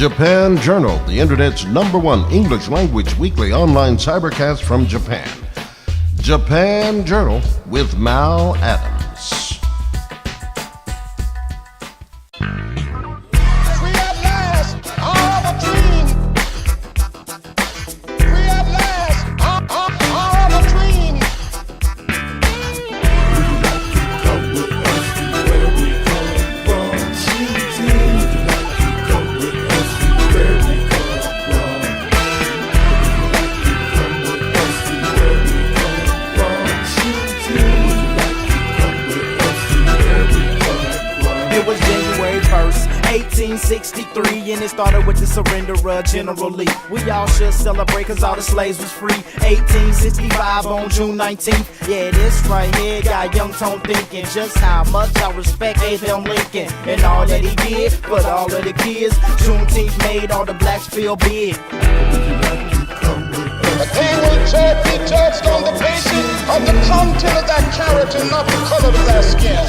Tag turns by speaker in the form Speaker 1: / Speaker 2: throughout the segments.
Speaker 1: Japan Journal, the internet's #1 English language weekly online cybercast from Japan. Japan Journal with Mal Adams.
Speaker 2: It was January 1st, 1863, and it started with the surrender of General Lee. We all should celebrate cause all the slaves was free. 1865 on June 19th. Yeah, this right here got young Tone thinking just how much I respect Abraham Lincoln and all that he did for all of the kids. Juneteenth made all the blacks feel big.
Speaker 3: The king will be judged on the basis of the content of their character, not the color of their skin.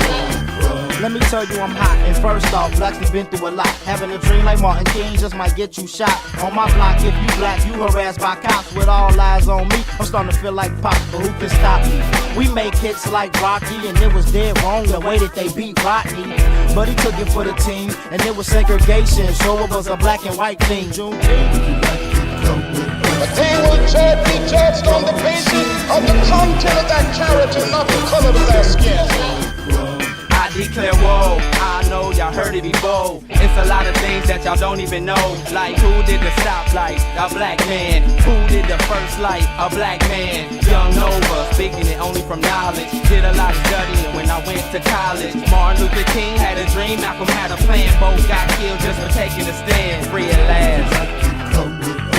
Speaker 2: Let me tell you I'm hot, and first off, blacks have been through a lot. Having a dream like Martin King just might get you shot. On my block, if you black, you harassed by cops with all eyes on me. I'm starting to feel like Pop, but who can stop me? We make hits like Rocky, and it was dead wrong the way that they beat Rodney. But he took it for the team, and it was segregation, so it was a black and white thing. Juneteenth.
Speaker 3: The king will be judged on the basis of the content of their character, not the color of their skin.
Speaker 4: I declare woe, I know y'all heard it before. It's a lot of things that y'all don't even know. Like who did the stoplight? A black man. Who did the first light? A black man. Young Nova, speaking it only from knowledge. Did a lot of studying when I went to college. Martin Luther King had a dream, Malcolm had a plan. Both got killed just for taking a stand. Free at last.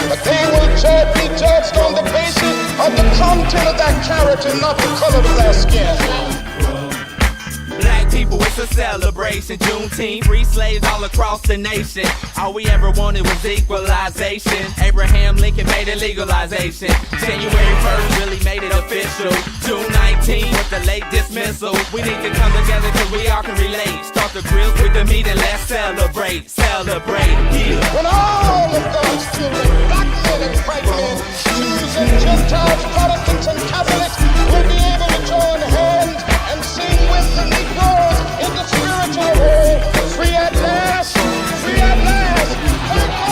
Speaker 3: The king will be judged on the basis of the content of their character, not the color of their skin.
Speaker 4: Black people, it's a celebration. Juneteenth, free slaves all across the nation. All we ever wanted was equalization. Abraham Lincoln made it legalization. January 1st really made it official. June 19th was the late dismissal. We need to come together cause we all can relate. Start the grills with the meat and let's celebrate. Celebrate, yeah.
Speaker 3: When all of God's children, black men and white men, Jews and Gentiles, Protestants and Catholics, will be able to join hands and sing with the Negroes in the spiritual world. Free at last, free at last. Thank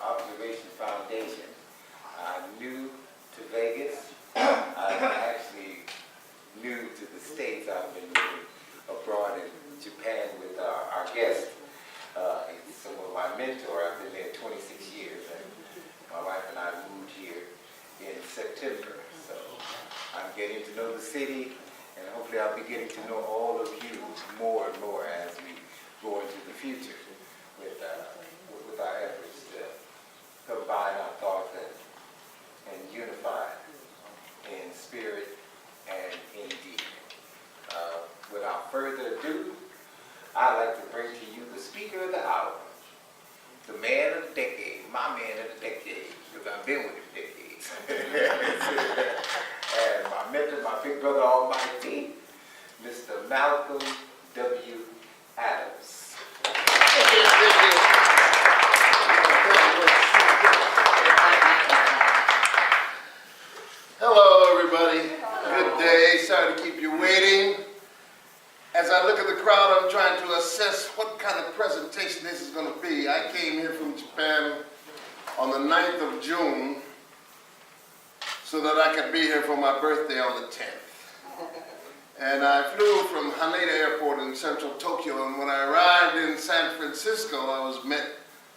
Speaker 5: Observation Foundation. I'm new to Vegas. I'm actually new to the States. I've been living abroad in Japan with our guest. He's some of my mentor. I've been there 26 years. And my wife and I moved here in September. So I'm getting to know the city, and hopefully I'll be getting to know all of you more and more as we go into the future with our efforts to combine our thoughts and unify in spirit and in deed. Without further ado, I'd like to bring to you the speaker of the hour, the man of the decade, my man of the decade, because I've been with him decades. And my mentor, my big brother almighty, Mr. Malcolm W. Adams.
Speaker 6: Hello, everybody. Good day. Sorry to keep you waiting. As I look at the crowd, I'm trying to assess what kind of presentation this is going to be. I came here from Japan on the 9th of June so that I could be here for my birthday on the 10th. And I flew from Haneda Airport in central Tokyo, and when I arrived in San Francisco, I was met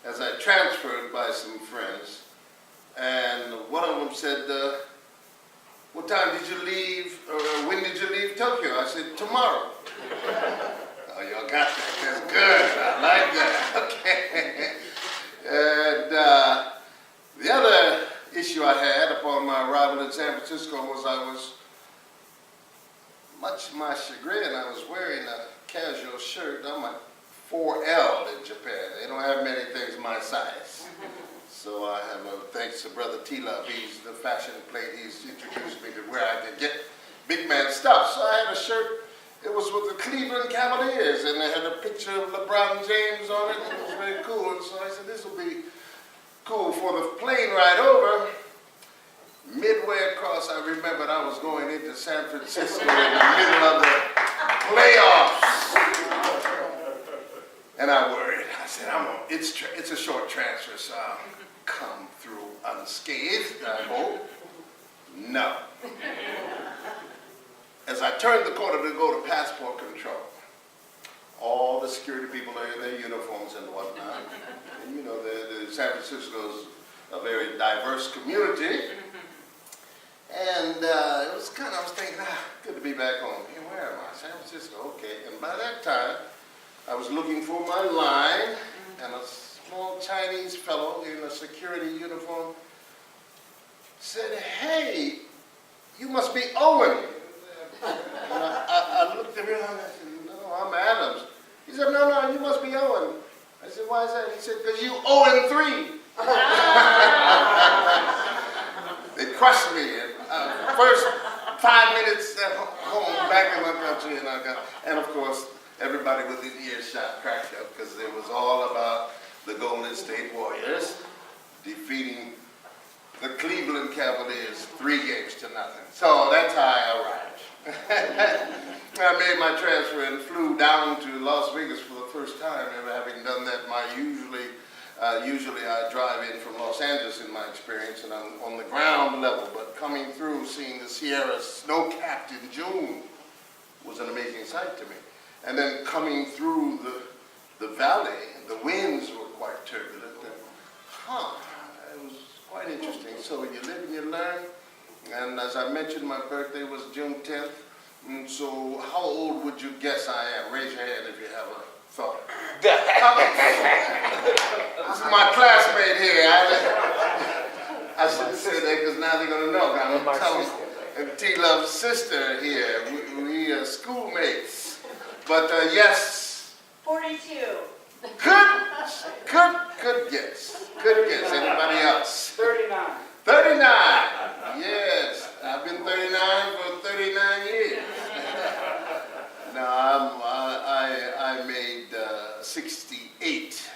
Speaker 6: as I transferred by some friends. And one of them said, what time did you leave, or when did you leave Tokyo? I said, tomorrow. Oh, y'all got that. That's good. I like that. Okay. And the other issue I had upon my arrival in San Francisco was I was, much to my chagrin, I was wearing a casual shirt. I'm a 4L in Japan. They don't have many things my size. So I have thanks to Brother T-Love, he's the fashion plate, he's introduced me to where I could get big man stuff. So I had a shirt, it was with the Cleveland Cavaliers, and it had a picture of LeBron James on it, and it was very cool. And so I said, this will be cool for the plane ride over. Midway across, I remembered I was going into San Francisco in the middle of the playoffs. And I worried. I said, it's a short transfer, so I'll come through unscathed, I hope. No. As I turned the corner to go to passport control, all the security people are in their uniforms and whatnot. And you know, the San Francisco is a very diverse community. And it was I was thinking, good to be back home. Hey, where am I? San Francisco, okay. And by that time, I was looking for my line, and a small Chinese fellow in a security uniform said, hey, you must be Owen. And I looked around and I said, no, I'm Adams. He said, no, you must be Owen. I said, why is that? He said, because you Owen 3. They crushed me. First 5 minutes at home, back in my country, and of course, everybody within earshot cracked up because it was all about the Golden State Warriors defeating the Cleveland Cavaliers 3-0. So that's how I arrived. I made my transfer and flew down to Las Vegas for the first time. Never having done that, usually I drive in from Los Angeles in my experience, and I'm on the ground level. But coming through, seeing the Sierra snow-capped in June was an amazing sight to me. And then coming through the valley, the winds were quite turbulent. It was quite interesting. So you live and you learn. And as I mentioned, my birthday was June 10th. And so how old would you guess I am? Raise your hand if you have a thought. This is my classmate here. I shouldn't say that because now they're going to know. I'm telling you. And T-Love's sister here. We are schoolmates. But yes.
Speaker 7: 42.
Speaker 6: Good guess. Good guess. Anybody else?
Speaker 2: 39.
Speaker 6: 39. Yes. I've been 39 for 39 years. Now I made 68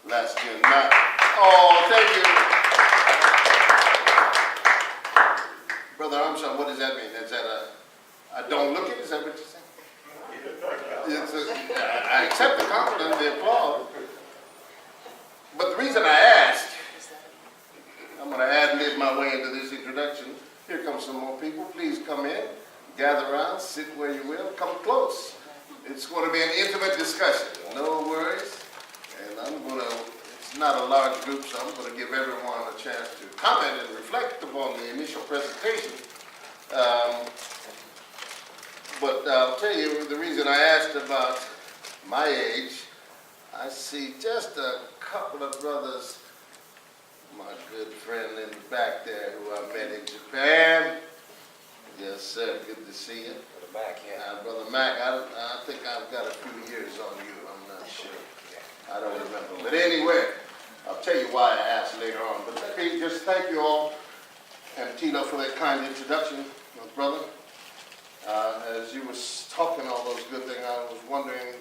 Speaker 6: last June. Thank you. Brother Armstrong, what does that mean? Is that I don't look it? Is that what you're saying? I accept the compliment, the applause. But the reason I asked, I'm going to ad-lib my way into this introduction. Here come some more people. Please come in, gather around, sit where you will, come close. It's going to be an intimate discussion. No worries. And it's not a large group, so I'm going to give everyone a chance to comment and reflect upon the initial presentation. But I'll tell you, the reason I asked about my age, I see just a couple of brothers, my good friend in the back there who I met in Japan. Yes, sir, good to see you.
Speaker 5: Brother Mac, yeah.
Speaker 6: Brother Mac, I think I've got a few years on you, I'm not sure. I don't remember. But anyway, I'll tell you why I asked later on. But let me just thank you all and Tito for that kind introduction, my brother. As you were talking all those good things, I was wondering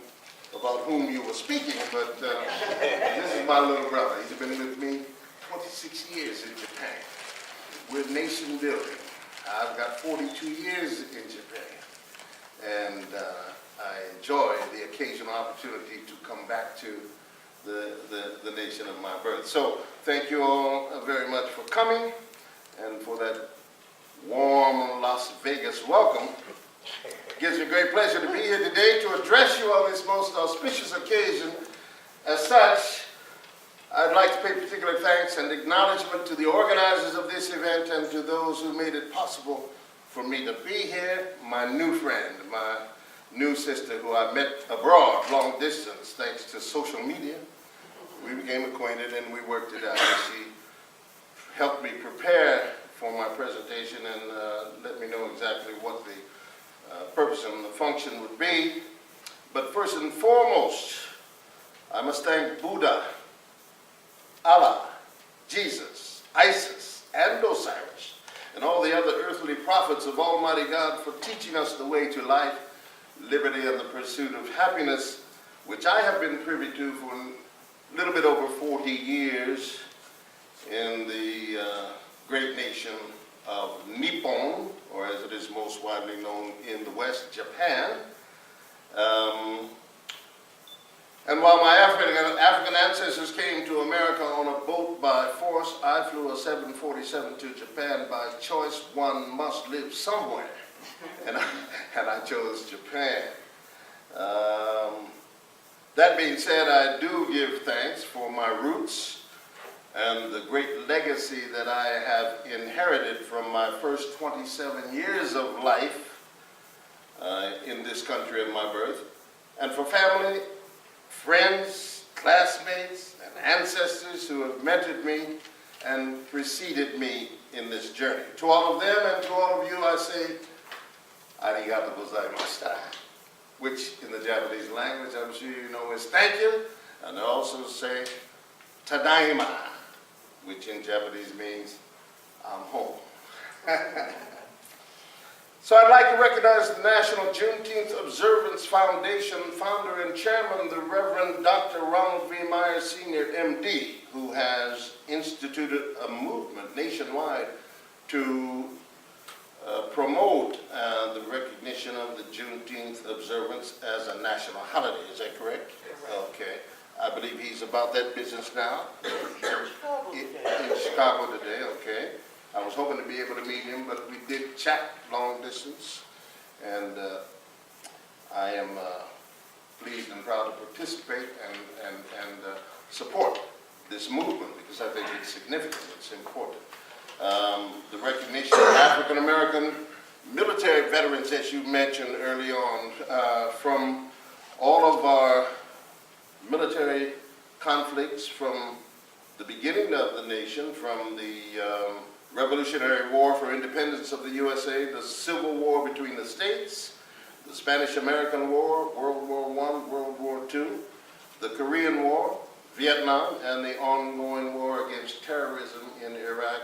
Speaker 6: about whom you were speaking, but this is my little brother. He's been with me 26 years in Japan. We're nation building. I've got 42 years in Japan, and I enjoy the occasional opportunity to come back to the nation of my birth. So thank you all very much for coming and for that warm Las Vegas welcome. It gives me great pleasure to be here today to address you on this most auspicious occasion. As such, I'd like to pay particular thanks and acknowledgement to the organizers of this event and to those who made it possible for me to be here, my new friend, my new sister who I met abroad, long distance, thanks to social media. We became acquainted and we worked it out. She helped me prepare for my presentation and let me know exactly what the purpose and the function would be. But first and foremost, I must thank Buddha, Allah, Jesus, Isis, and Osiris, and all the other earthly prophets of Almighty God for teaching us the way to life, liberty, and the pursuit of happiness, which I have been privy to for a little bit over 40 years in the great nation of Nippon, or as it is most widely known in the West, Japan. And while my African ancestors came to America on a boat by force, I flew a 747 to Japan by choice. One must live somewhere, and I chose Japan. That being said, I do give thanks for my roots and the great legacy that I have inherited from my first 27 years of life in this country of my birth, and for family, friends, classmates, and ancestors who have mentored me and preceded me in this journey. To all of them and to all of you, I say, arigato gozaimashita, which in the Japanese language, I'm sure you know, is thank you, and I also say tadaima, which in Japanese means I'm home. So I'd like to recognize the National Juneteenth Observance Foundation founder and chairman, the Reverend Dr. Ronald V. Myers, Sr., MD, who has instituted a movement nationwide to promote the recognition of the Juneteenth observance as a national holiday. Is that correct? Okay. I believe he's about that business now. In Chicago today, okay. I was hoping to be able to meet him, but we did chat long distance, and I am pleased and proud to participate and support this movement because I think it's significant, it's important. The recognition of African American military veterans, as you mentioned early on, from all of our military conflicts from the beginning of the nation, from the Revolutionary War for independence of the USA, the Civil War between the states, the Spanish-American War, World War I, World War II, the Korean War, Vietnam, and the ongoing war against terrorism in Iraq,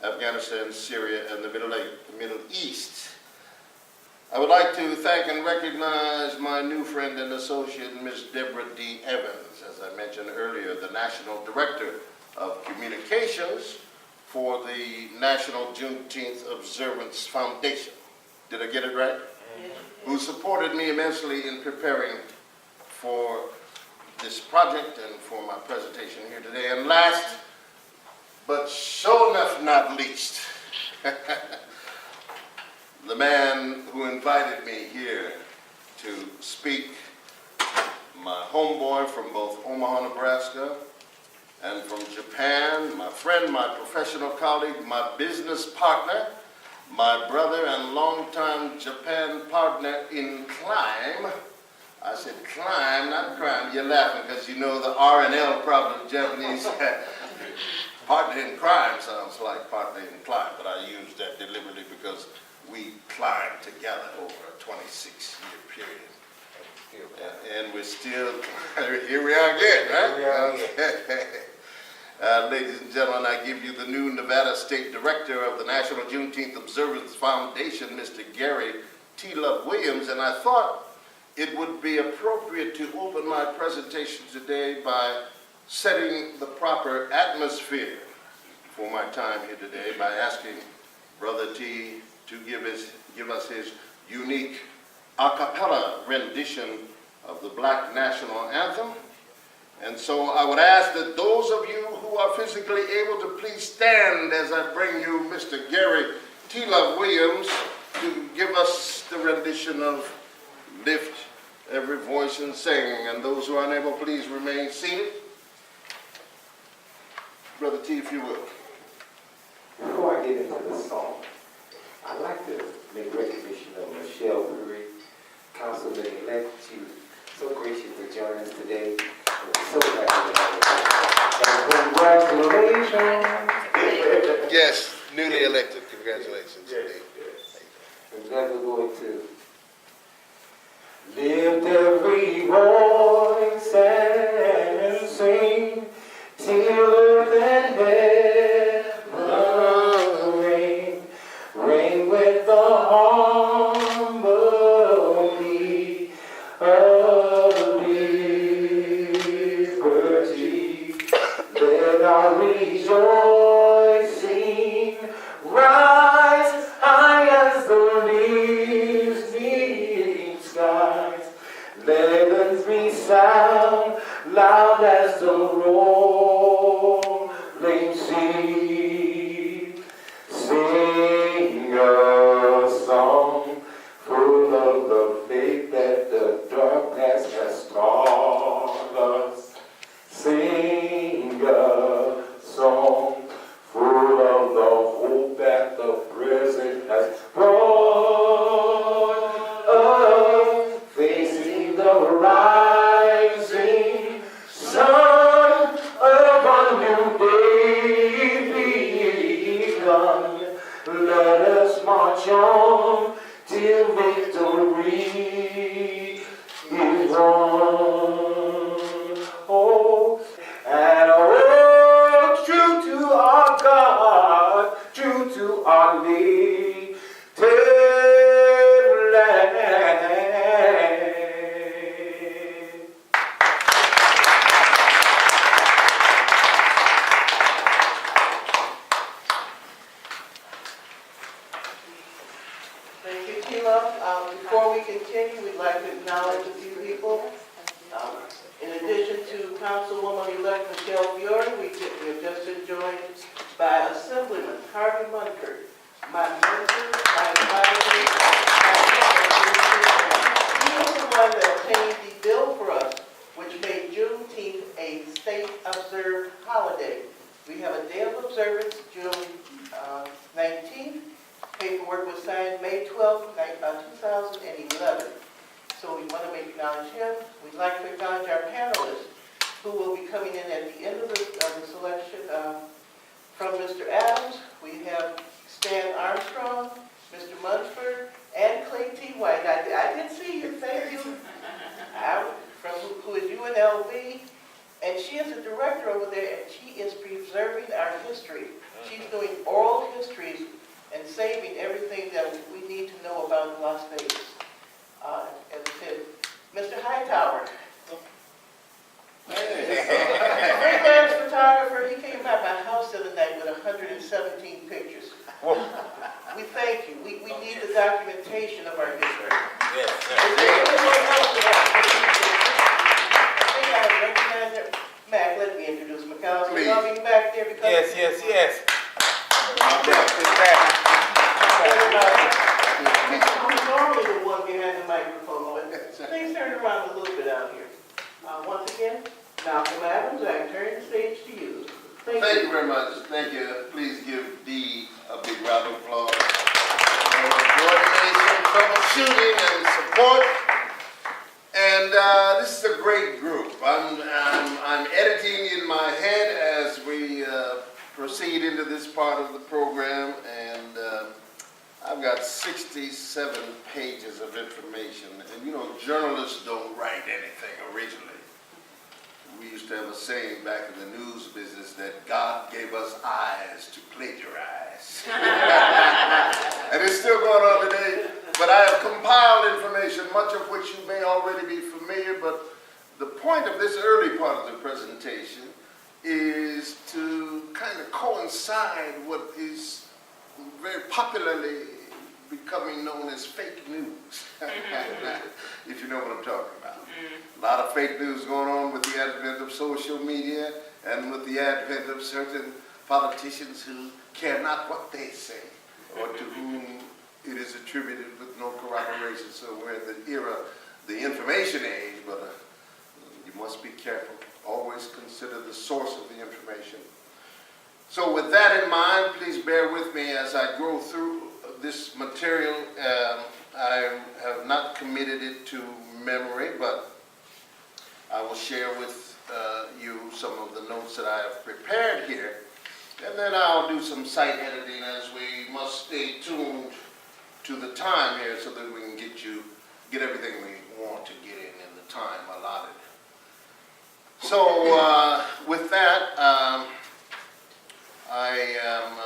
Speaker 6: Afghanistan, Syria, and the Middle East. I would like to thank and recognize my new friend and associate, Ms. Deborah D. Evans, as I mentioned earlier, the National Director of Communications for the National Juneteenth Observance Foundation. Did I get it right? Yes. Who supported me immensely in preparing for this project and for my presentation here today. And last, but sure enough not least, the man who invited me here to speak, my homeboy from both Omaha, Nebraska, And from Japan, my friend, my professional colleague, my business partner, my brother and longtime Japan partner in crime. I said climb, not crime. You're laughing because you know the R and L problem. Japanese partner in crime sounds like partner in climb, but I used that deliberately because we climbed together over a 26-year period. And we're still, here we are again, right?
Speaker 5: Here we are again.
Speaker 6: Ladies and gentlemen, I give you the new Nevada State Director of the National Juneteenth Observance Foundation, Mr. Gary T. Love Williams, and I thought it would be appropriate to open my presentation today by setting the proper atmosphere for my time here today by asking Brother T to give us his unique a cappella rendition of the Black National Anthem. And so I would ask that those of you who are physically able to please stand as I bring you Mr. Gary T. Love Williams to give us the rendition of Lift Every Voice and Sing. And those who are unable, please remain seated. Brother T, if you will.
Speaker 5: Before I get into the song, I'd like to make recognition of Michelle Curry, Councilman-elect. She was so gracious to join us today. We're so glad to have her. And congratulations.
Speaker 6: Yes, newly elected. Congratulations.
Speaker 5: Yes, yes. And then we're going to lift every voice and sing till earth and heaven ring, ring with the harmony of liberty. Let our rejoicing rise high as the leaves meeting skies. Let us resound loud as the rolling sea. Sing a song full of the faith that the darkness has taught us. Sing a song full of the hope that the present has brought us. Facing the rising sun of a new day begun. Let us march on till victory is won. Oh, and oh, true to our God, true to our native land.
Speaker 7: Thank you, Tila. Before we continue, we'd like to acknowledge a few people. In addition to Councilwoman-elect Michelle Buren, we have just been joined by Assemblyman Harvey Munford, my mentor, my advisor, he was the one that obtained the bill for us, which made Juneteenth a state-observed holiday. We have a day of observance, June 19th. Paperwork was signed May 12th, 2011. So we want to acknowledge him. We'd like to acknowledge our panelists who will be coming in at the end of the selection. From Mr. Adams, we have Stan Armstrong, Mr. Munford, and Clay T. White. I did see you, thank you. Who is UNLV, and she is a director over there, and she is preserving our history. She's doing oral histories and saving everything that we need to know about Las Vegas. As I said, Mr. Hightower, freelance photographer, he came by my house the other night with 117 pictures. We thank you. We need the documentation of our history.
Speaker 5: Yes,
Speaker 7: I think I recognize her. Mac, let me introduce my counsel.
Speaker 6: Please.
Speaker 7: Coming back there because
Speaker 5: yes.
Speaker 7: Who's normally the one behind the microphone, but things turned around a little bit out here. Once again, Malcolm Adams, I turn the stage to you.
Speaker 6: Thank you very much. Thank you. Please give Dee a big round of applause for coordination, troubleshooting, and support. And this is a great group. I'm editing in my head as we proceed into this part of the program, and I've got 67 pages of information. And you know, journalists don't write anything originally. We used to have a saying back in the news business that God gave us eyes to plagiarize. And it's still going on today. But I have compiled information, much of which you may already be familiar, but the point of this early part of the presentation is to kind of coincide what is very popularly becoming known as fake news, if you know what I'm talking about. A lot of fake news going on with the advent of social media and with the advent of certain politicians who care not what they say or to whom it is attributed with no corroboration. So we're in the era, the information age, but you must be careful. Always consider the source of the information. So with that in mind, please bear with me as I go through this material. I have not committed it to memory, but I will share with you some of the notes that I have prepared here. And then I'll do some site editing as we must stay tuned to the time here so that we can get everything we want to get in the time allotted. So with that, I am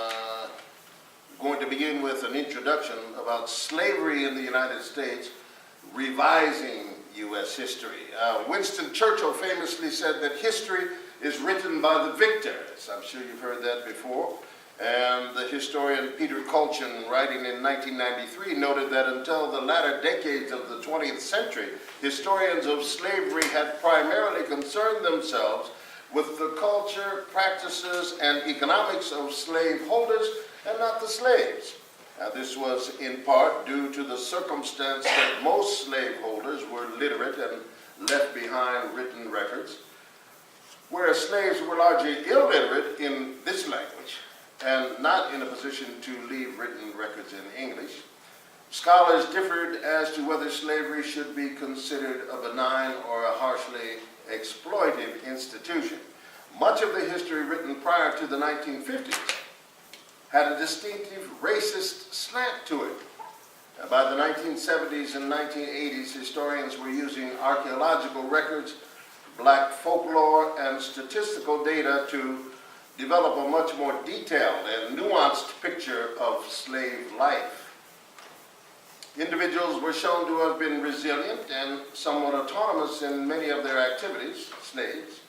Speaker 6: going to begin with an introduction about slavery in the United States, revising U.S. history. Winston Churchill famously said that history is written by the victors. I'm sure you've heard that before. And the historian Peter Colchin, writing in 1993, noted that until the latter decades of the 20th century, historians of slavery had primarily concerned themselves with the culture, practices, and economics of slaveholders and not the slaves. Now, this was in part due to the circumstance that most slaveholders were literate and left behind written records, whereas slaves were largely illiterate in this language and not in a position to leave written records in English. Scholars differed as to whether slavery should be considered a benign or a harshly exploitive institution. Much of the history written prior to the 1950s had a distinctive racist slant to it. By the 1970s and 1980s, historians were using archaeological records, black folklore, and statistical data to develop a much more detailed and nuanced picture of slave life. Individuals were shown to have been resilient and somewhat autonomous in many of their activities, slaves,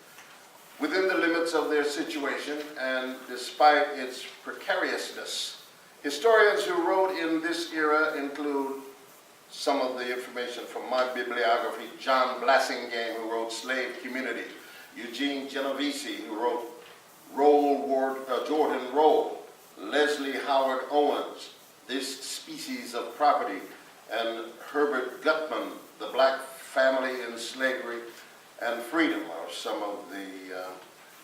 Speaker 6: within the limits of their situation and despite its precariousness. Historians who wrote in this era include some of the information from my bibliography: John Blassingame, who wrote Slave Community; Eugene Genovese, who wrote Jordan Roll; Leslie Howard Owens, This Species of Property; and Herbert Gutman, The Black Family in Slavery and Freedom, are some of the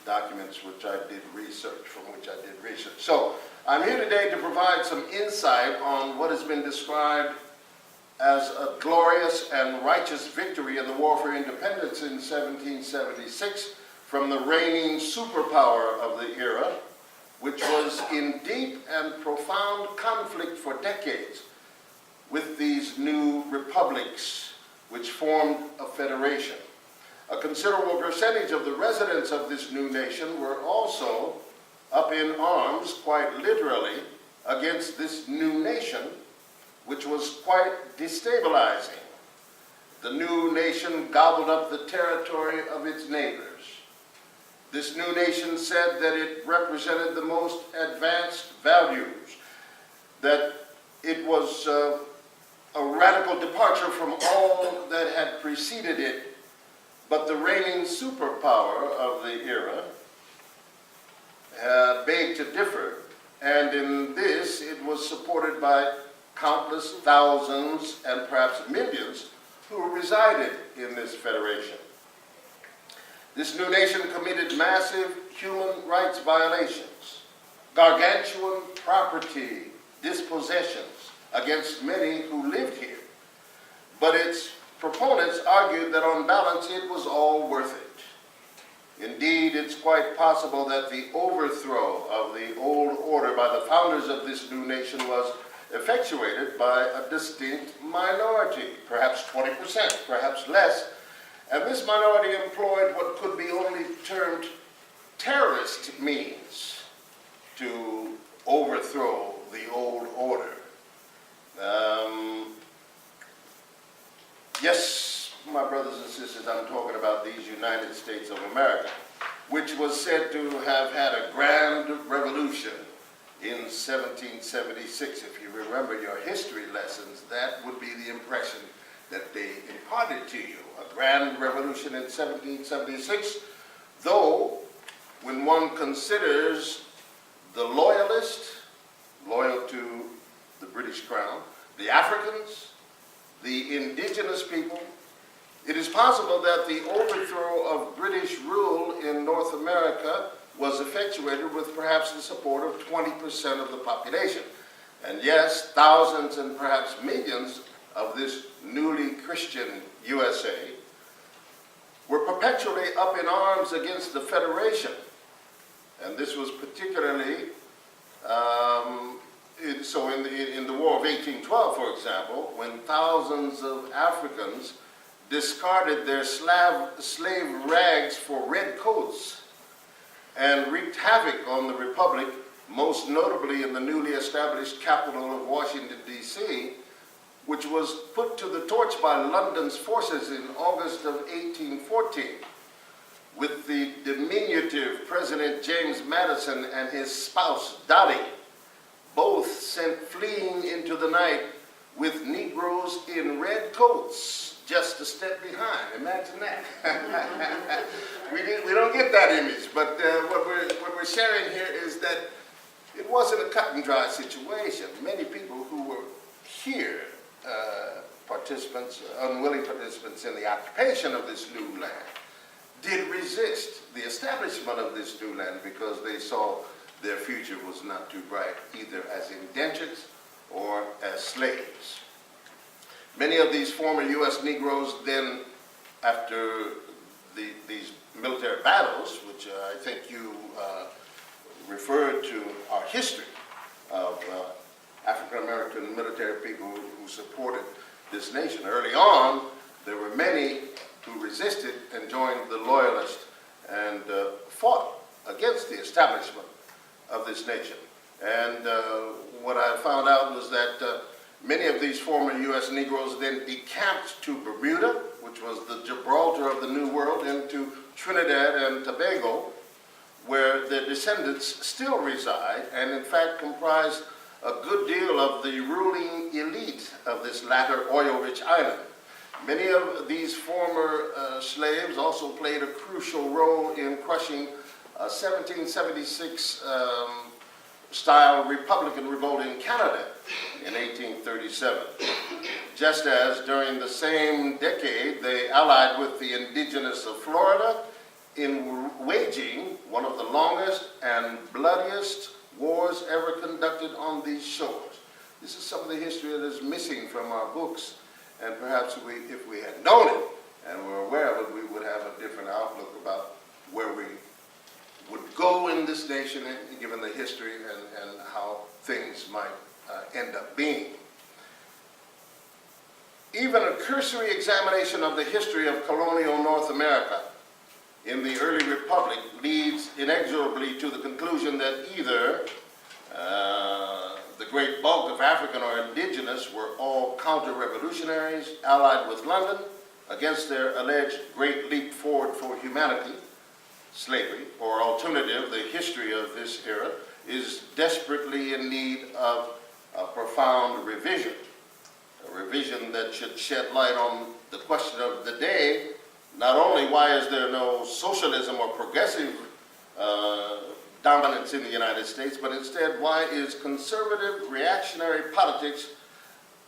Speaker 6: documents which I did research. So I'm here today to provide some insight on what has been described as a glorious and righteous victory in the War for Independence in 1776 from the reigning superpower of the era, which was in deep and profound conflict for decades with these new republics which formed a federation. A considerable percentage of the residents of this new nation were also up in arms, quite literally, against this new nation, which was quite destabilizing. The new nation gobbled up the territory of its neighbors. This new nation said that it represented the most advanced values, that it was a radical departure from all that had preceded it. But the reigning superpower of the era begged to differ, and in this it was supported by countless thousands and perhaps millions who resided in this federation. This new nation committed massive human rights violations, gargantuan property dispossessions against many who lived here. But its proponents argued that on balance it was all worth it. Indeed, it's quite possible that the overthrow of the old order by the founders of this new nation was effectuated by a distinct minority, perhaps 20%, perhaps less, and this minority employed what could be only termed terrorist means to overthrow the old order. Yes, my brothers and sisters, I'm talking about these United States of America, which was said to have had a grand revolution in 1776. If you remember your history lessons, that would be the impression that they imparted to you. A grand revolution in 1776, though when one considers the loyalists, loyal to the British Crown, the Africans, the indigenous people, it is possible that the overthrow of British rule in North America was effectuated with perhaps the support of 20% of the population. And yes, thousands and perhaps millions of this newly Christian USA were perpetually up in arms against the Federation. And this was particularly so in the War of 1812, for example, when thousands of Africans discarded their slave rags for red coats and wreaked havoc on the Republic, most notably in the newly established capital of Washington, D.C., which was put to the torch by London's forces in August of 1814, with the diminutive President James Madison and his spouse, Dottie, both sent fleeing into the night with Negroes in red coats just a step behind. Imagine that. we don't get that image, but what we're sharing here is that it wasn't a cut and dry situation. Many people who were here, unwilling participants in the occupation of this new land, did resist the establishment of this new land because they saw their future was not too bright, either as indentures or as slaves. Many of these former U.S. Negroes then, after these military battles, which I think you referred to our history of African-American military people who supported this nation. Early on, there were many who resisted and joined the Loyalists and fought against the establishment of this nation. And what I found out was that many of these former U.S. Negroes then decamped to Bermuda, which was the Gibraltar of the New World, into Trinidad and Tobago, where their descendants still reside and in fact comprise a good deal of the ruling elite of this latter oil-rich island. Many of these former slaves also played a crucial role in crushing a 1776 style Republican revolt in Canada in 1837. Just as during the same decade they allied with the indigenous of Florida in waging one of the longest and bloodiest wars ever conducted on these shores. This is some of the history that is missing from our books, and perhaps if we had known it and were aware of it, we would have a different outlook about where we would go in this nation, given the history and how things might end up being. Even a cursory examination of the history of colonial North America in the early republic leads inexorably to the conclusion that either the great bulk of African or indigenous were all counter-revolutionaries allied with London against their alleged great leap forward for humanity, slavery, or alternative, the history of this era is desperately in need of a profound revision, a revision that should shed light on the question of the day. Not only why is there no socialism or progressive dominance in the United States, but instead why is conservative reactionary politics,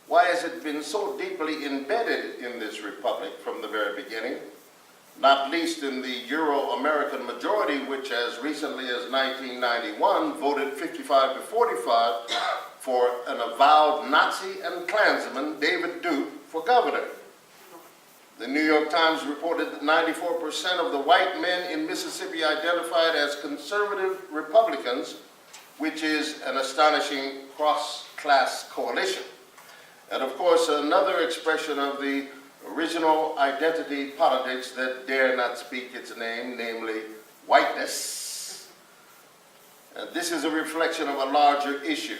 Speaker 6: why has it been so deeply embedded in this republic from the very beginning? not least in the Euro-American majority, which as recently as 1991 voted 55 to 45 for an avowed Nazi and Klansman, David Duke, for governor. The New York Times reported that 94% of the white men in Mississippi identified as conservative Republicans, which is an astonishing cross-class coalition. And of course, another expression of the original identity politics that dare not speak its name, namely whiteness. And this is a reflection of a larger issue,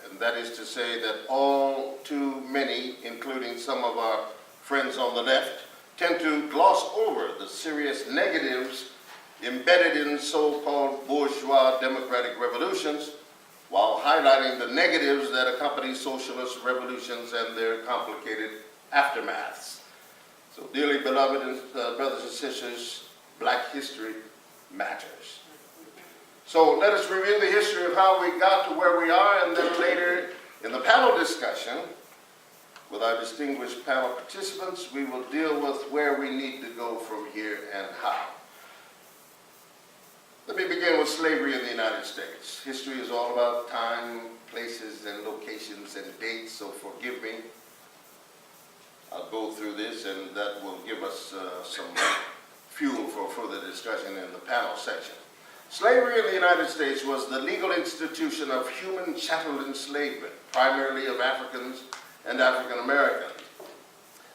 Speaker 6: and that is to say that all too many, including some of our friends on the left, tend to gloss over the serious negatives embedded in so-called bourgeois democratic revolutions, while highlighting the negatives that accompany socialist revolutions and their complicated aftermaths. So dearly beloved brothers and sisters, Black history matters. So let us review the history of how we got to where we are, and then later in the panel discussion with our distinguished panel participants, we will deal with where we need to go from here and how. Let me begin with slavery in the United States. History is all about time, places, and locations and dates, so forgive me. I'll go through this, and that will give us some fuel for further discussion in the panel section. Slavery in the United States was the legal institution of human chattel enslavement, primarily of Africans and African Americans,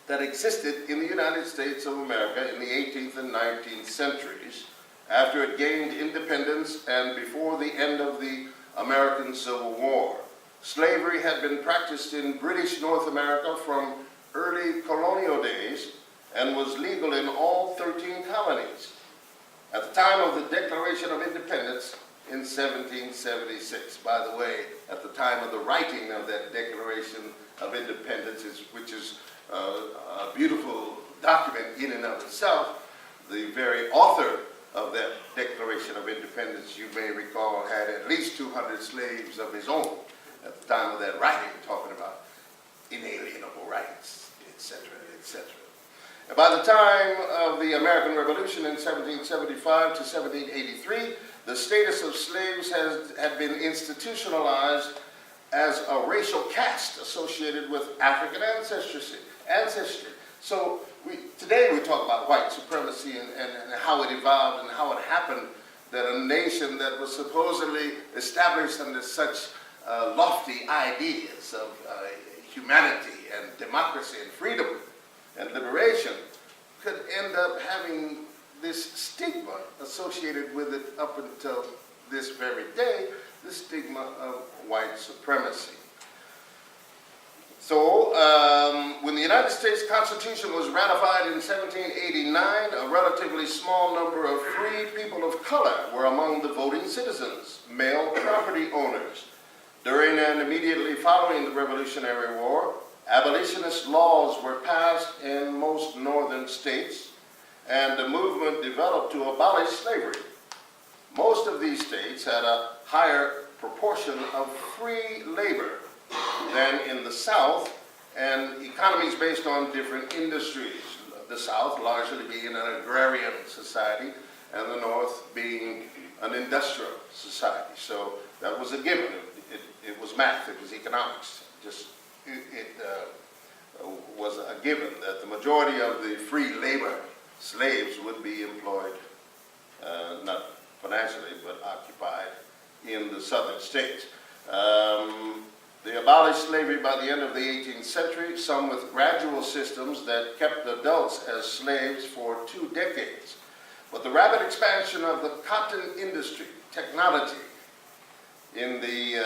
Speaker 6: that existed in the United States of America in the 18th and 19th centuries, after it gained independence and before the end of the American Civil War. Slavery had been practiced in British North America from early colonial days and was legal in all 13 colonies at the time of the Declaration of Independence in 1776. By the way, at the time of the writing of that Declaration of Independence, which is a beautiful document in and of itself, the very author of that Declaration of Independence, you may recall, had at least 200 slaves of his own at the time of that writing, talking about inalienable rights, etc., etc. And by the time of the American Revolution in 1775 to 1783, the status of slaves had been institutionalized as a racial caste associated with African ancestry. So today we talk about white supremacy and how it evolved and how it happened that a nation that was supposedly established under such lofty ideas of humanity and democracy and freedom and liberation could end up having this stigma associated with it up until this very day, the stigma of white supremacy. So, when the United States Constitution was ratified in 1789, a relatively small number of free people of color were among the voting citizens, male property owners. During and immediately following the Revolutionary War, abolitionist laws were passed in most northern states, and the movement developed to abolish slavery. Most of these states had a higher proportion of free labor than in the South, and economies based on different industries. The South largely being an agrarian society, and the North being an industrial society. So that was a given. It was math, it was economics. It was a given that the majority of the free labor slaves would be employed, not financially, but occupied in the southern states. They abolished slavery by the end of the 18th century, some with gradual systems that kept adults as slaves for 2 decades. But the rapid expansion of the cotton industry, technology, in the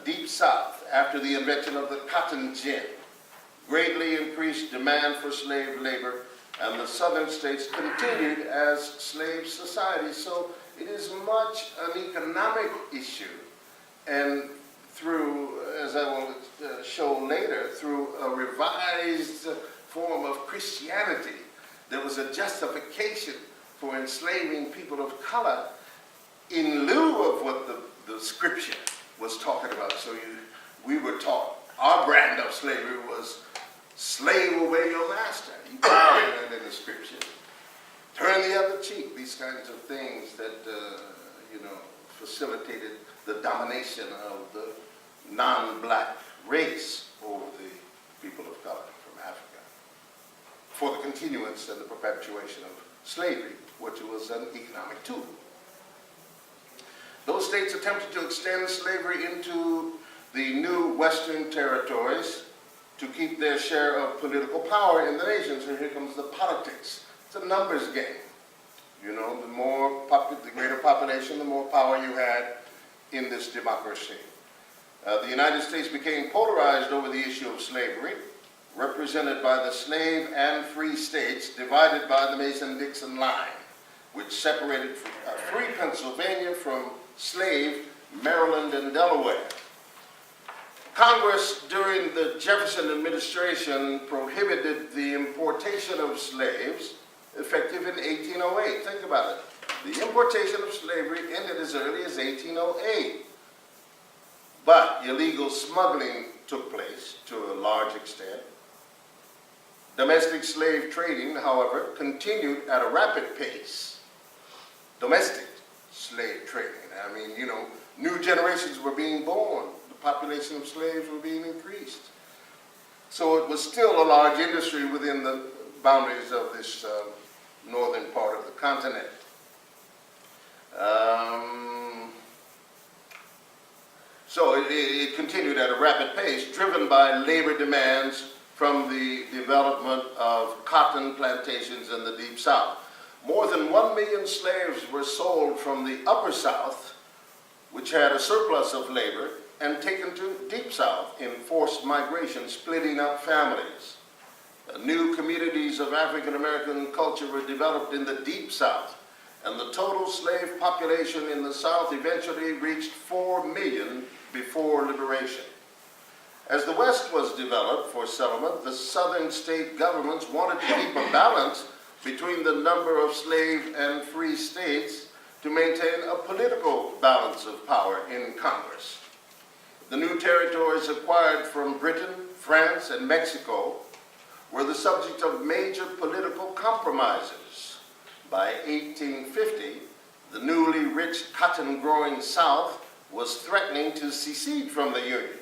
Speaker 6: Deep South after the invention of the cotton gin greatly increased demand for slave labor, and the southern states continued as slave societies. So it is much an economic issue, and through, as I will show later, through a revised form of Christianity, there was a justification for enslaving people of color in lieu of what the scripture was talking about. So we were taught, our brand of slavery was slave obey your master. You can find that in the scripture. turn the other cheek, these kinds of things that, facilitated the domination of the non-black race over the people of color from Africa for the continuance and the perpetuation of slavery, which was an economic tool. Those states attempted to extend slavery into the new Western territories to keep their share of political power in the nation. So here comes the politics. It's a numbers game. You know, the greater population, the more power you had in this democracy. The United States became polarized over the issue of slavery, represented by the slave and free states divided by the Mason-Dixon line, which separated free Pennsylvania from slave Maryland and Delaware. Congress during the Jefferson administration prohibited the importation of slaves effective in 1808. Think about it. The importation of slavery ended as early as 1808. But illegal smuggling took place to a large extent. Domestic slave trading, however, continued at a rapid pace. Domestic slave trading. I mean, new generations were being born. The population of slaves were being increased. So it was still a large industry within the boundaries of this northern part of the continent. So it continued at a rapid pace, driven by labor demands from the development of cotton plantations in the Deep South. More than 1 million slaves were sold from the Upper South, which had a surplus of labor, and taken to Deep South in forced migration, splitting up families. New communities of African American culture were developed in the Deep South, and the total slave population in the South eventually reached 4 million before liberation. As the West was developed for settlement, the southern state governments wanted to keep a balance between the number of slave and free states to maintain a political balance of power in Congress. The new territories acquired from Britain, France, and Mexico were the subject of major political compromises. By 1850, the newly rich cotton-growing South was threatening to secede from the Union,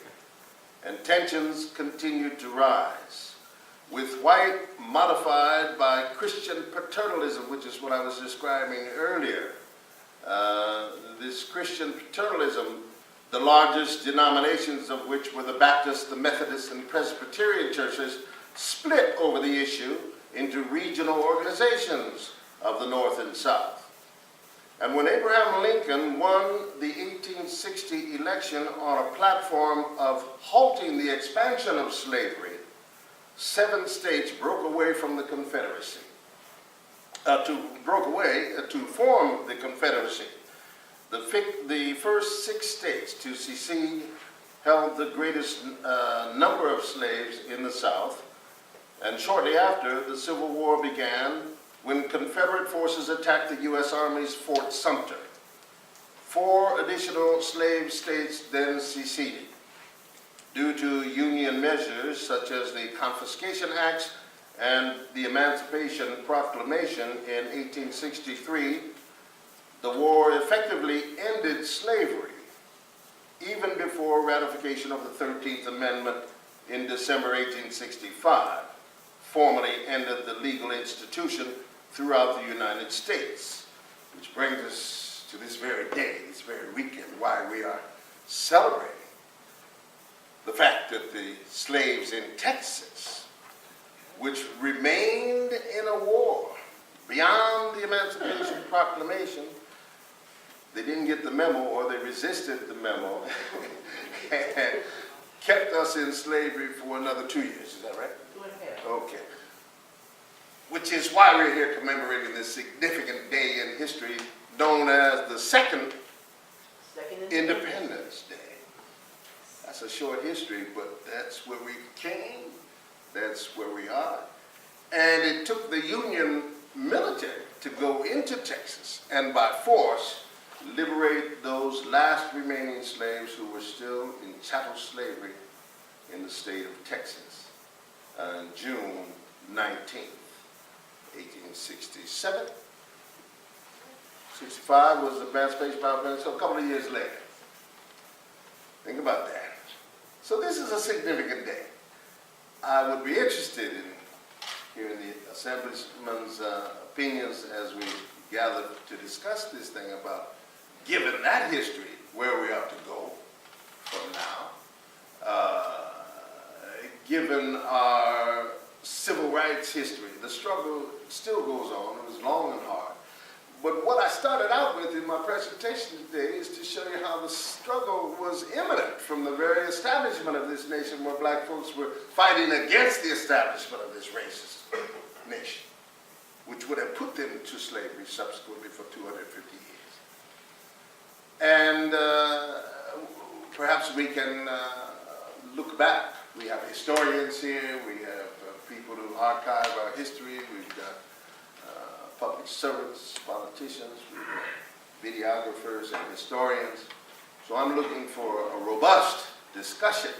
Speaker 6: and tensions continued to rise. With white modified by Christian paternalism, which is what I was describing earlier. This Christian paternalism, the largest denominations of which were the Baptist, the Methodist, and Presbyterian churches, split over the issue into regional organizations of the North and South. And when Abraham Lincoln won the 1860 election on a platform of halting the expansion of slavery, 7 states broke away from the Confederacy, to form the Confederacy. The first 6 states to secede held the greatest number of slaves in the South, and shortly after, the Civil War began when Confederate forces attacked the U.S. Army's Fort Sumter. 4 additional slave states then seceded. Due to Union measures such as the Confiscation Acts and the Emancipation Proclamation in 1863, the war effectively ended slavery, even before ratification of the 13th Amendment in December 1865, formally ended the legal institution throughout the United States, which brings us to this very day, this very weekend, why we are celebrating the fact that the slaves in Texas, which remained in a war beyond the Emancipation Proclamation, they didn't get the memo, or they resisted the memo, and kept us in slavery for another 2 years. Is that right?
Speaker 7: 2.5.
Speaker 6: Okay. Which is why we're here commemorating this significant day in history known as the Second Independence Day. That's a short history, but that's where we came. That's where we are. And it took the Union military to go into Texas and by force liberate those last remaining slaves who were still in chattel slavery in the state of Texas on June 19th, 1867. 65 was the Emancipation Proclamation, so a couple of years later. Think about that. So this is a significant day. I would be interested in hearing the Assemblyman's opinions as we gather to discuss this thing about, given that history, where we ought to go from now. Given our civil rights history, the struggle still goes on. It was long and hard. But what I started out with in my presentation today is to show you how the struggle was imminent from the very establishment of this nation, where black folks were fighting against the establishment of this racist nation, which would have put them to slavery subsequently for 250 years. And perhaps we can look back. We have historians here, we have people who archive our history, we've got public servants, politicians, videographers, and historians. So I'm looking for a robust discussion.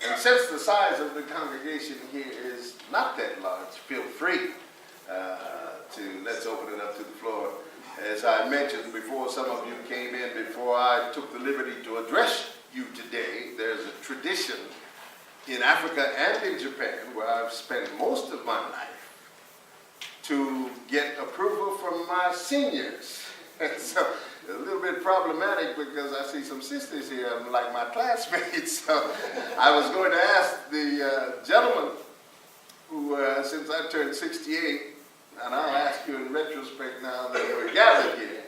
Speaker 6: And since the size of the congregation here is not that large, feel free let's open it up to the floor. As I mentioned before, some of you came in before I took the liberty to address you today. There's a tradition in Africa and in Japan, where I've spent most of my life, to get approval from my seniors. And so a little bit problematic because I see some sisters here, like my classmates. So I was going to ask the gentleman who, since I turned 68, and I'll ask you in retrospect now that we're gathered here,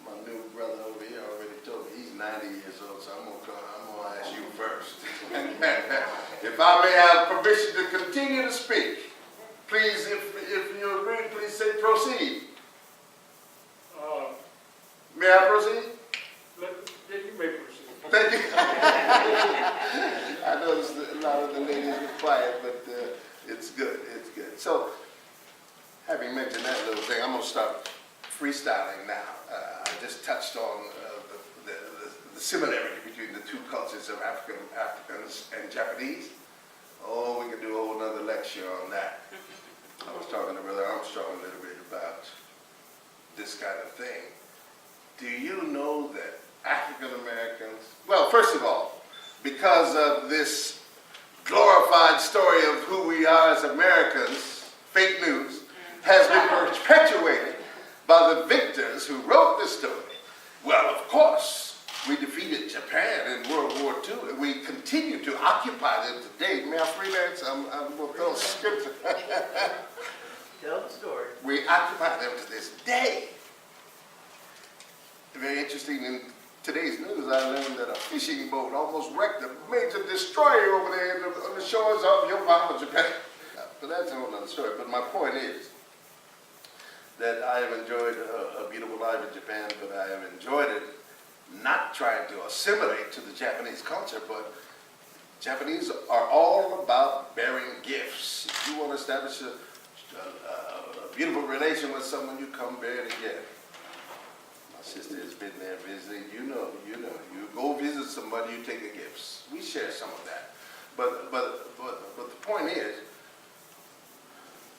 Speaker 6: my new brother over here already told me he's 90 years old, so I'm gonna ask you first. If I may have permission to continue to speak, please, if you agree, please say proceed. May I proceed?
Speaker 8: You may proceed.
Speaker 6: Thank you. I noticed that a lot of the ladies were quiet, but it's good, it's good. So, having mentioned that little thing, I'm going to start freestyling now. I just touched on the similarity between the two cultures of Africans and Japanese. Oh, we could do a whole nother lecture on that. I was talking to Brother Armstrong a little bit about this kind of thing. Do you know that African Americans, well, first of all, because of this glorified story of who we are as Americans, fake news, has been perpetuated by the victors who wrote the story. Well, of course, we defeated Japan in World War II, and we continue to occupy them today. May I freelance? I'm going to throw scripture.
Speaker 7: Tell the story.
Speaker 6: We occupy them to this day. Very interesting, in today's news, I learned that a fishing boat almost wrecked a major destroyer over there on the shores of Yokohama, Japan. But that's a whole other story. But my point is that I have enjoyed a beautiful life in Japan, but I have enjoyed it not trying to assimilate to the Japanese culture, but Japanese are all about bearing gifts. If you want to establish a beautiful relation with someone, you come bear the gift. Sister has been there visiting. You know. You go visit somebody, you take the gifts. We share some of that. But the point is,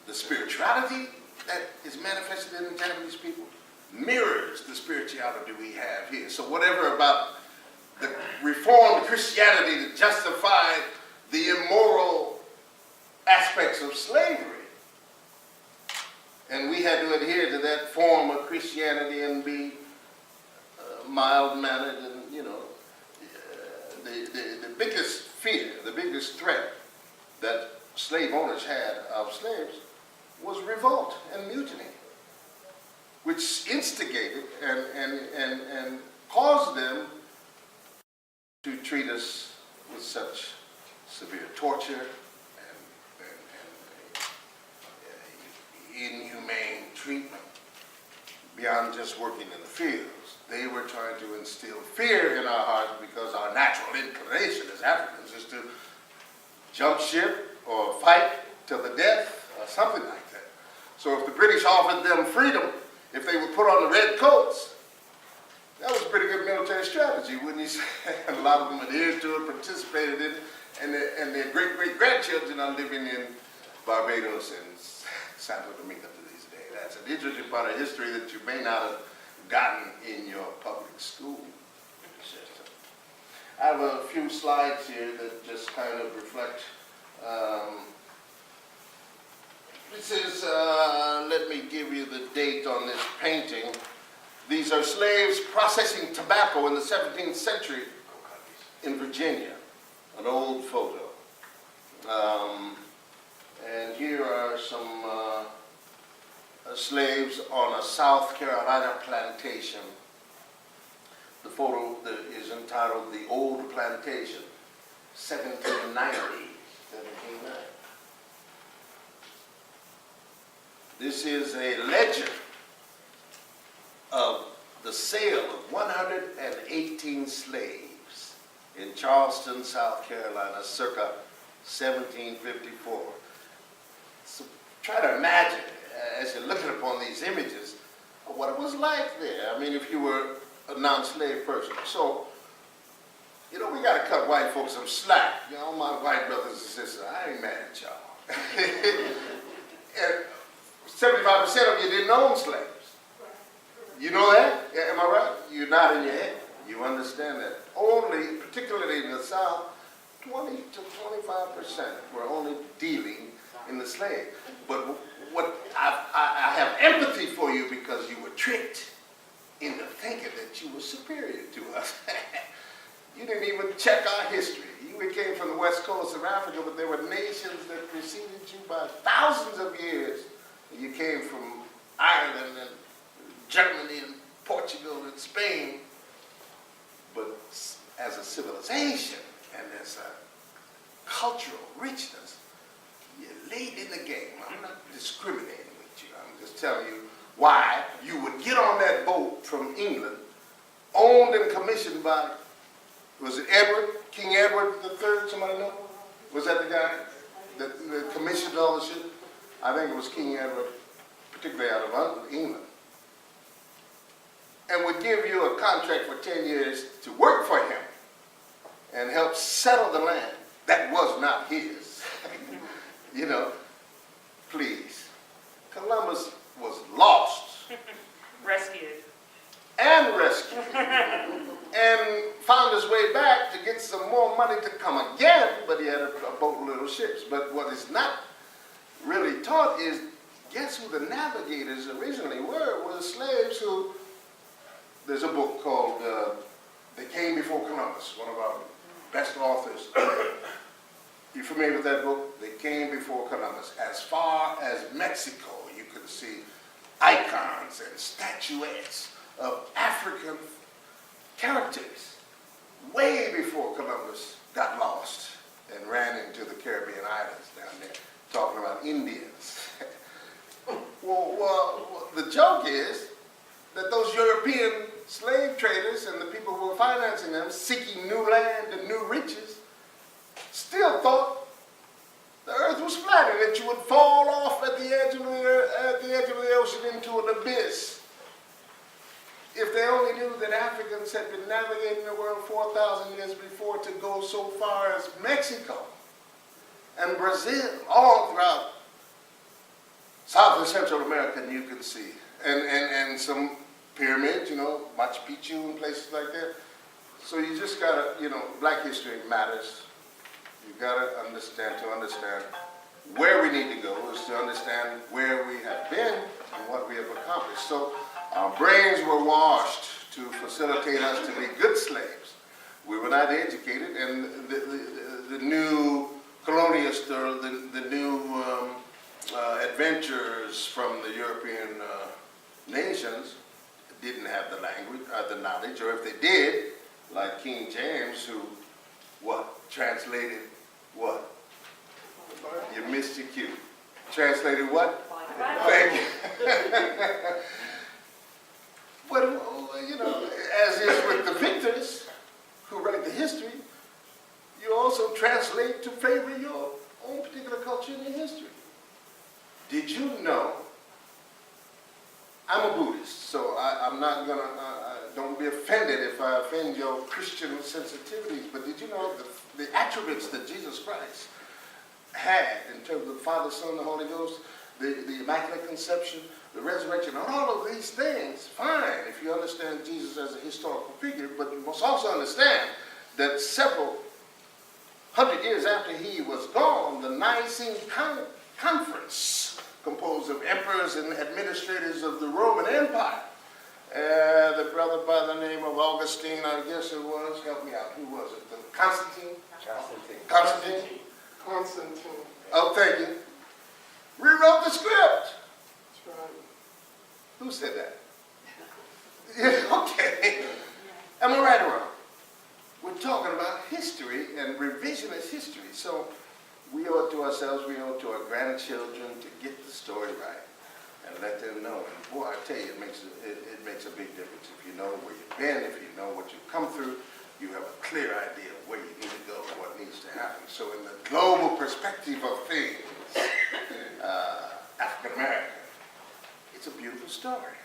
Speaker 6: the spirituality that is manifested in the Japanese people mirrors the spirituality we have here. So whatever about the reformed Christianity that justified the immoral aspects of slavery, and we had to adhere to that form of Christianity and be mild-mannered, and the biggest fear, the biggest threat that slave owners had of slaves was revolt and mutiny, which instigated and caused them to treat us with such severe torture and inhumane treatment beyond just working in the fields. They were trying to instill fear in our hearts because our natural inclination as Africans is to jump ship or fight to the death or something like that. So if the British offered them freedom, if they would put on the red coats, that was a pretty good military strategy, wouldn't you say? And a lot of them adhered to it, participated in it, and their great-great-grandchildren are living in Barbados and Santo Domingo to this day. That's an interesting part of history that you may not have gotten in your public school system. I have a few slides here that just kind of reflect. This is, let me give you the date on this painting. These are slaves processing tobacco in the 17th century in Virginia, an old photo. And here are some slaves on a South Carolina plantation. The photo that is entitled The Old Plantation, 1790. This is a legend of the sale of 118 slaves in Charleston, South Carolina, circa 1754. So try to imagine, as you're looking upon these images, what it was like there. I mean, if you were a non-slave person. So, you know, we got to cut white folks some slack. You know, my white brothers and sisters, I ain't mad at y'all. And 75% of you didn't own slaves. You know that? Yeah, am I right? You're not in your head. You understand that. Only, particularly in the South, 20 to 25% were only dealing in the slave. But what I have empathy for you because you were tricked into thinking that you were superior to us. You didn't even check our history. You came from the west coast of Africa, but there were nations that preceded you by thousands of years. You came from Ireland and Germany and Portugal and Spain. But as a civilization and as a cultural richness, you're late in the game. I'm not discriminating with you. I'm just telling you why you would get on that boat from England, owned and commissioned by, was it Edward, King Edward III, somebody know? Was that the guy that commissioned all the shit? I think it was King Edward, particularly out of England. And would give you a contract for 10 years to work for him and help settle the land that was not his. You know, please. Columbus was lost.
Speaker 9: Rescued.
Speaker 6: And rescued. And found his way back to get some more money to come again, but he had a boatload of ships. But what is not really taught is, guess who the navigators originally were? Were the slaves who, there's a book called They Came Before Columbus, one of our best authors. You familiar with that book? They Came Before Columbus. As far as Mexico, you can see icons and statuettes of African characters way before Columbus got lost and ran into the Caribbean islands down there, talking about Indians. well, the joke is that those European slave traders and the people who were financing them, seeking new land and new riches, still thought the earth was flat and that you would fall off at the edge of the ocean into an abyss. If they only knew that Africans had been navigating the world 4,000 years before to go so far as Mexico and Brazil, all throughout South and Central America, and you can see. And some pyramids, you know, Machu Picchu and places like that. So you just gotta, you know, black history matters. You gotta understand, to understand where we need to go is to understand where we have been and what we have accomplished. So our brains were washed to facilitate us to be good slaves. We were not educated, and the new colonialists, the new adventurers from the European nations didn't have the language, the knowledge, or if they did, like King James, who, translated what? You missed your cue. Translated what? Thank you. But, you know, as is with the victors who write the history, you also translate to favor your own particular culture and your history. Did you know, I'm a Buddhist, so I'm not going to, don't be offended if I offend your Christian sensitivities, but did you know the attributes that Jesus Christ had in terms of the Father, Son, the Holy Ghost, the Immaculate Conception, the resurrection, and all of these things, fine, if you understand Jesus as a historical figure, but you must also understand that several hundred years after he was gone, the Nicene Conference, composed of emperors and administrators of the Roman Empire, the brother by the name of Augustine, I guess it was, help me out, who was it? Constantine? Constantine. Oh, thank you. Rewrote the script.
Speaker 8: That's right.
Speaker 6: Who said that? Yeah, okay. Am I right or wrong? We're talking about history and revisionist history. So we owe it to ourselves, we owe it to our grandchildren to get the story right and let them know. And boy, I tell you, it makes a big difference. If you know where you've been, if you know what you've come through, you have a clear idea of where you need to go and what needs to happen. So in the global perspective of things, African American, it's a beautiful story.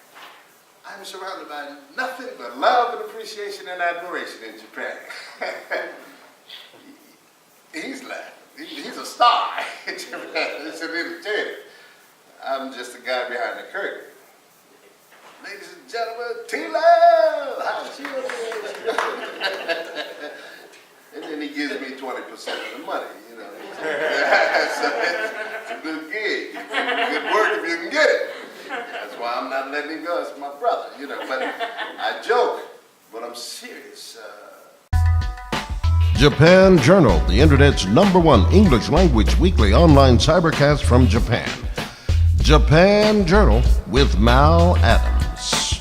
Speaker 6: I'm surrounded by nothing but love and appreciation and admiration in Japan. He's laughing. He's a star in Japan. It's an entertainer. I'm just the guy behind the curtain. Ladies and gentlemen, T-Love! How's she doing? And then he gives me 20% of the money, you know. So it's a good gig. Good work if you can get it. That's why I'm not letting him go. It's my brother, you know. But I joke, but I'm serious.
Speaker 1: Japan Journal, the Internet's #1 English language weekly online cybercast from Japan. Japan Journal with Mal Adams.